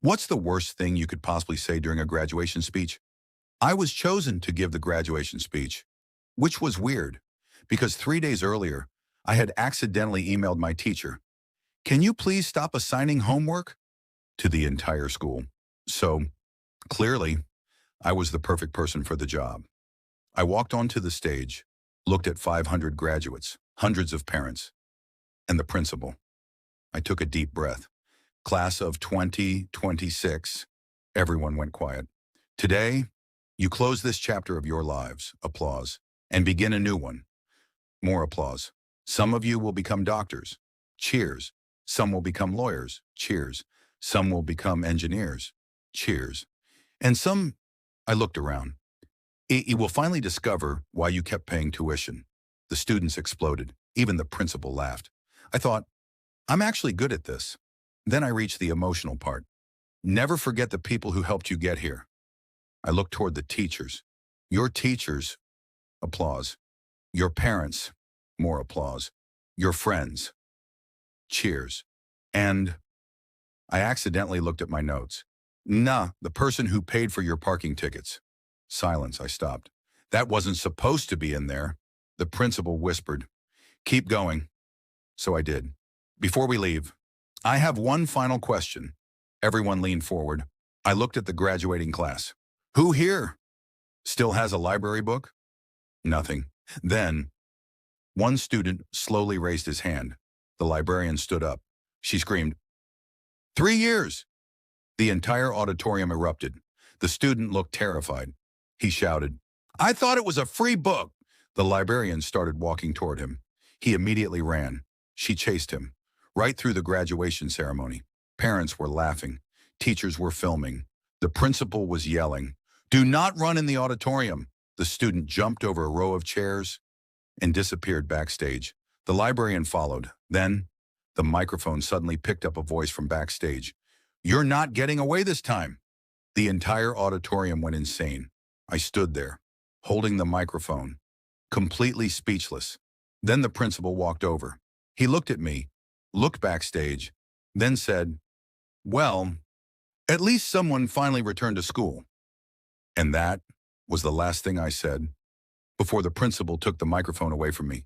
What's the worst thing you could possibly say during a graduation speech? I was chosen to give the graduation speech, which was weird because 3 days earlier, I had accidentally emailed my teacher, "Can you please stop assigning homework?" to the entire school. So clearly, I was the perfect person for the job. I walked onto the stage, looked at 500 graduates, hundreds of parents, and the principal. I took a deep breath. Class of 2026. Everyone went quiet. Today, you close this chapter of your lives, applause, and begin a new one. More applause. Some of you will become doctors. Cheers. Some will become lawyers. Cheers. Some will become engineers. Cheers. And some, I looked around. You will finally discover why you kept paying tuition. The students exploded. Even the principal laughed. I thought, I'm actually good at this. Then I reached the emotional part. Never forget the people who helped you get here. I looked toward the teachers. Your teachers, applause. Your parents, more applause. Your friends, cheers. And I accidentally looked at my notes. Nah, the person who paid for your parking tickets. Silence, I stopped. That wasn't supposed to be in there. The principal whispered, keep going. So I did. Before we leave, I have one final question. Everyone leaned forward. I looked at the graduating class. Who here still has a library book? Nothing. Then, one student slowly raised his hand. The librarian stood up. She screamed, 3 years! The entire auditorium erupted. The student looked terrified. He shouted, I thought it was a free book. The librarian started walking toward him. He immediately ran. She chased him, right through the graduation ceremony. Parents were laughing. Teachers were filming. The principal was yelling, do not run in the auditorium. The student jumped over a row of chairs and disappeared backstage. The librarian followed. Then, the microphone suddenly picked up a voice from backstage. You're not getting away this time. The entire auditorium went insane. I stood there, holding the microphone, completely speechless. Then the principal walked over. He looked at me, looked backstage, then said, well, at least someone finally returned to school. And that was the last thing I said before the principal took the microphone away from me.